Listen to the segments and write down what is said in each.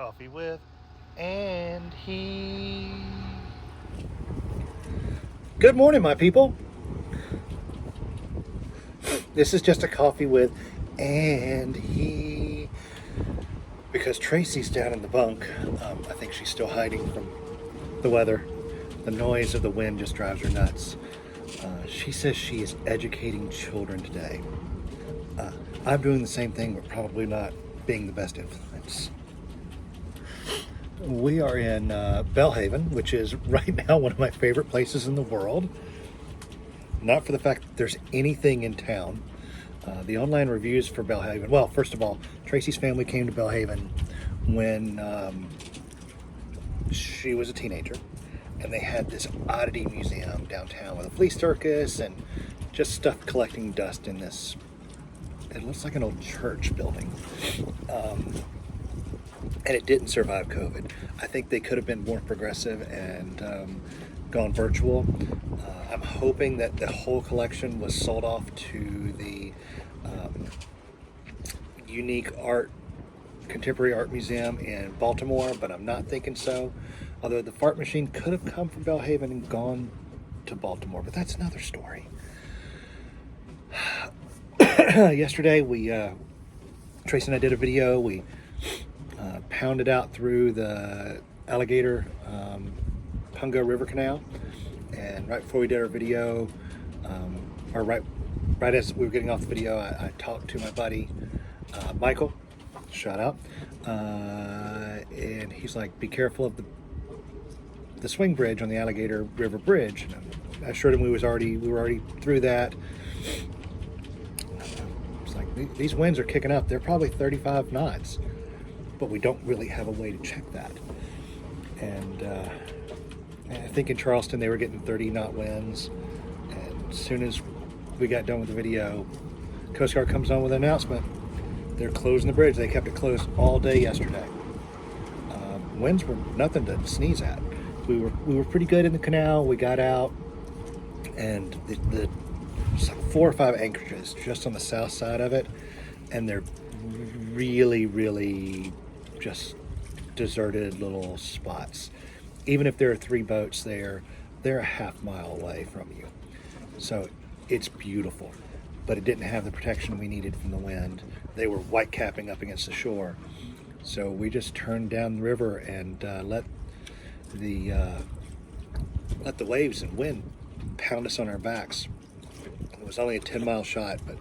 coffee with Andy. Good morning, my people. This is just a coffee with Andy because Tracy's down in the bunk. I think she's still hiding from the weather. The noise of the wind just drives her nuts. She says she is educating children today. I'm doing the same thing, but probably not being the best influence. We are in Belhaven, which is right now one of my favorite places in the world. Not for the fact that there's anything in town. The online reviews for Belhaven, well, first of all, Tracy's family came to Belhaven when she was a teenager, and they had this oddity museum downtown with a flea circus and just stuff collecting dust in this. It looks like an old church building. And it didn't survive COVID. I think they could have been more progressive and gone virtual. I'm hoping that the whole collection was sold off to the Unique Art, Contemporary Art Museum in Baltimore, but I'm not thinking so. Although the fart machine could have come from Belhaven and gone to Baltimore, but that's another story. Yesterday, Tracy and I did a video. We pounded out through the Alligator Pungo River Canal, and right before we did our video, or right as we were getting off the video, I talked to my buddy Michael, shout out, and he's like, "Be careful of the swing bridge on the Alligator River Bridge." And I assured him we were already through that. It's like, these winds are kicking up. They're probably 35 knots. But we don't really have a way to check that. And I think in Charleston they were getting 30 knot winds. And as soon as we got done with the video, Coast Guard comes on with an announcement. They're closing the bridge. They kept it closed all day yesterday. Winds were nothing to sneeze at. We were pretty good in the canal. We got out, and there's like 4 or 5 anchorages just on the south side of it, and they're really just deserted little spots. Even if there are 3 boats there, they're a half mile away from you. So it's beautiful, but it didn't have the protection we needed from the wind. They were white capping up against the shore. So we just turned down the river and let the waves and wind pound us on our backs. It was only a 10-mile shot, but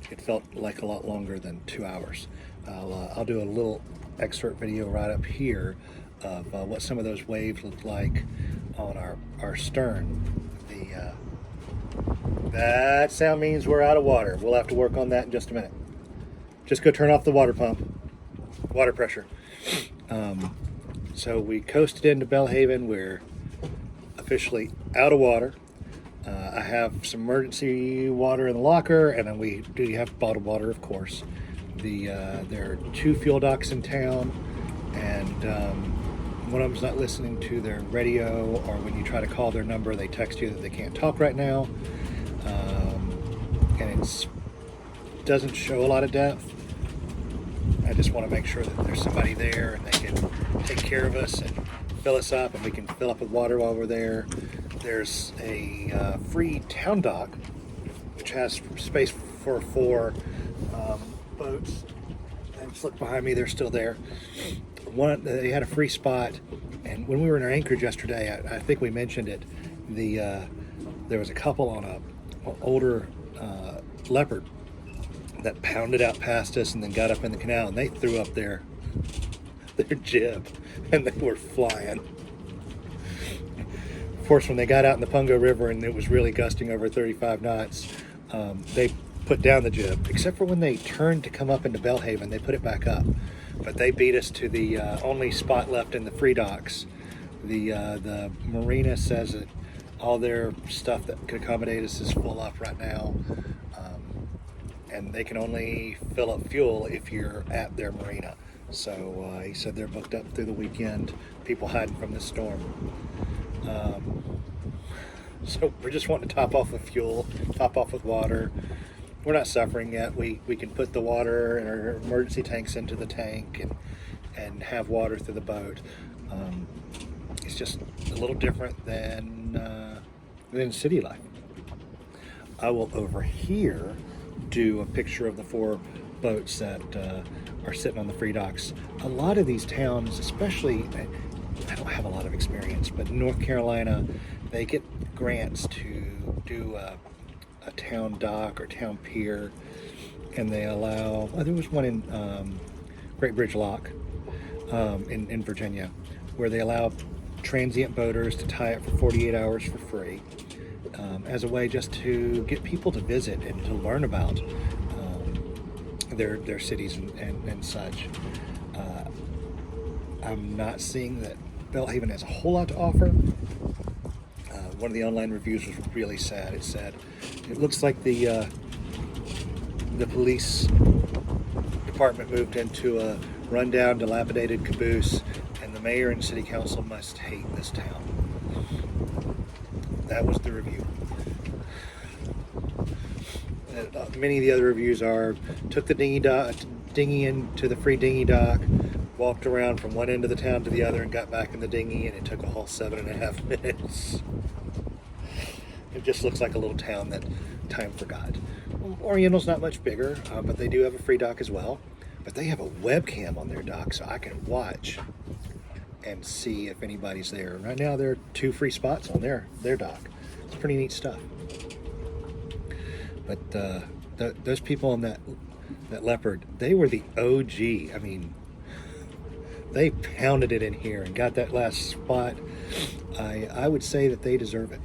it felt like a lot longer than 2 hours. I'll do a little excerpt video right up here of what some of those waves looked like on our stern. That sound means we're out of water. We'll have to work on that in just a minute. Just go turn off the water pump. Water pressure. So we coasted into Belhaven. We're officially out of water. I have some emergency water in the locker, and then we do have bottled water, of course. There are 2 fuel docks in town, and one of them's not listening to their radio, or when you try to call their number, they text you that they can't talk right now, and it doesn't show a lot of depth. I just want to make sure that there's somebody there and they can take care of us and fill us up, and we can fill up with water while we're there. There's a free town dock, which has space for 4 boats. And just look behind me, they're still there. They had a free spot, and when we were in our anchorage yesterday, I think we mentioned it. There was a couple on an older leopard that pounded out past us and then got up in the canal, and they threw up their jib, and they were flying. Of course, when they got out in the Pungo River and it was really gusting over 35 knots, they put down the jib, except for when they turned to come up into Belhaven, they put it back up. But they beat us to the only spot left in the free docks. The marina says that all their stuff that could accommodate us is full up right now, and they can only fill up fuel if you're at their marina. So he said they're booked up through the weekend, people hiding from the storm. So we're just wanting to top off with fuel, top off with water. We're not suffering yet. We can put the water in our emergency tanks into the tank and have water through the boat. It's just a little different than city life. I will over here do a picture of the 4 boats that are sitting on the free docks. A lot of these towns, especially, I don't have a lot of experience, but in North Carolina, they get grants to do a town dock or town pier, and they allow, there was one in Great Bridge Lock in Virginia, where they allow transient boaters to tie it for 48 hours for free, as a way just to get people to visit and to learn about their cities and such. I'm not seeing that Belhaven has a whole lot to offer. One of the online reviews was really sad. It said, it looks like the police department moved into a rundown, dilapidated caboose, and the mayor and city council must hate this town. That was the review. Many of the other reviews are, took the dinghy into the free dinghy dock, walked around from one end of the town to the other, and got back in the dinghy, and it took a whole 7.5 minutes. It just looks like a little town that time forgot. Oriental's not much bigger, but they do have a free dock as well. But they have a webcam on their dock, so I can watch and see if anybody's there. Right now, there are 2 free spots on their dock. It's pretty neat stuff. But those people on that Leopard, they were the OG. I mean, they pounded it in here and got that last spot. I would say that they deserve it.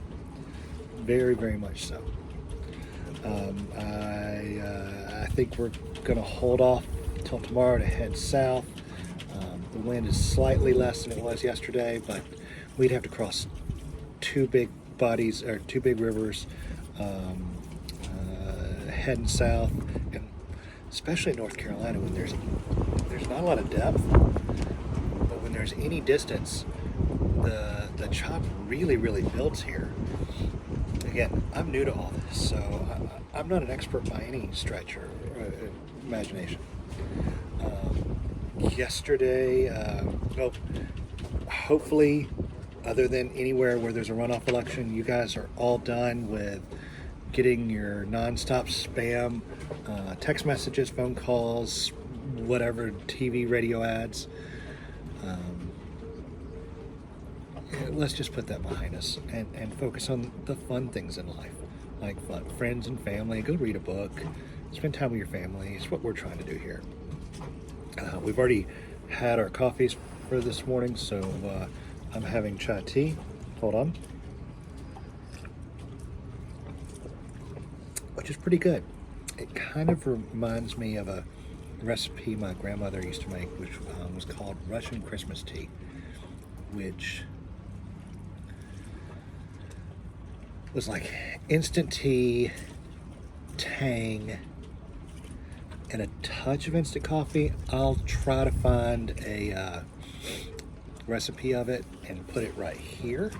Very, very much so. I think we're going to hold off till tomorrow to head south. The wind is slightly less than it was yesterday, but we'd have to cross 2 big bodies, or 2 big rivers, heading south, and especially in North Carolina, when there's not a lot of depth, but when there's any distance, the chop really builds here. Again, I'm new to all this, so I'm not an expert by any stretch or imagination. Yesterday, hopefully, other than anywhere where there's a runoff election, you guys are all done with getting your nonstop spam, text messages, phone calls, whatever, TV, radio ads. Let's just put that behind us and focus on the fun things in life, like friends and family. Go read a book, spend time with your family. It's what we're trying to do here. We've already had our coffees for this morning, so I'm having chai tea. Hold on. Which is pretty good. It kind of reminds me of a recipe my grandmother used to make, which was called Russian Christmas tea, which was like instant tea, tang, and a touch of instant coffee. I'll try to find a recipe of it and put it right here.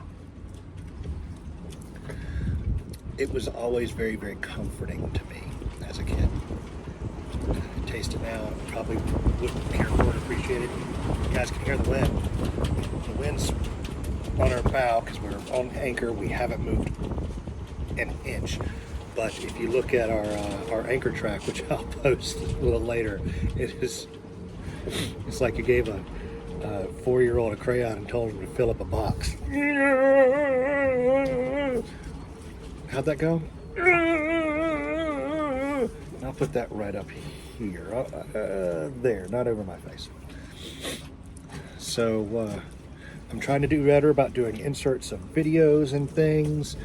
It was always very, very comforting to me as a kid. Taste it now, probably wouldn't care for it, appreciate it. You guys can hear the wind. The wind's on our bow because we're on anchor. We haven't moved an inch. But if you look at our anchor track, which I'll post a little later, it's like you gave a 4-year-old a crayon and told him to fill up a box. How'd that go? I'll put that right up here. There, not over my face. So I'm trying to do better about doing inserts of videos and things.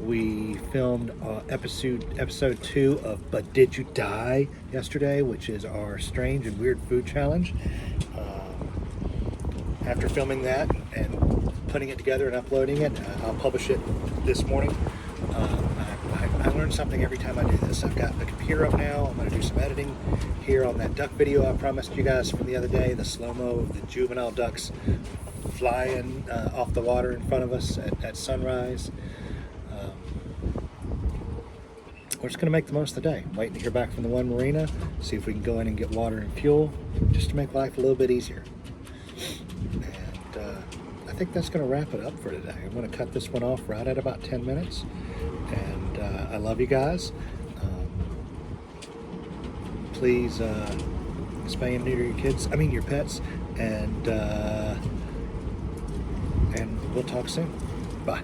We filmed episode 2 of But Did You Die yesterday, which is our strange and weird food challenge. After filming that and putting it together and uploading it, I'll publish it this morning. I learn something every time I do this. I've got the computer up now. I'm going to do some editing here on that duck video I promised you guys from the other day, the slow-mo of the juvenile ducks flying off the water in front of us at sunrise. we're just going to make the most of the day. I'm waiting to hear back from the one marina, see if we can go in and get water and fuel, just to make life a little bit easier. And I think that's going to wrap it up for today. I'm going to cut this one off right at about 10 minutes. And I love you guys. Please spay and neuter your pets, and we'll talk soon. Bye.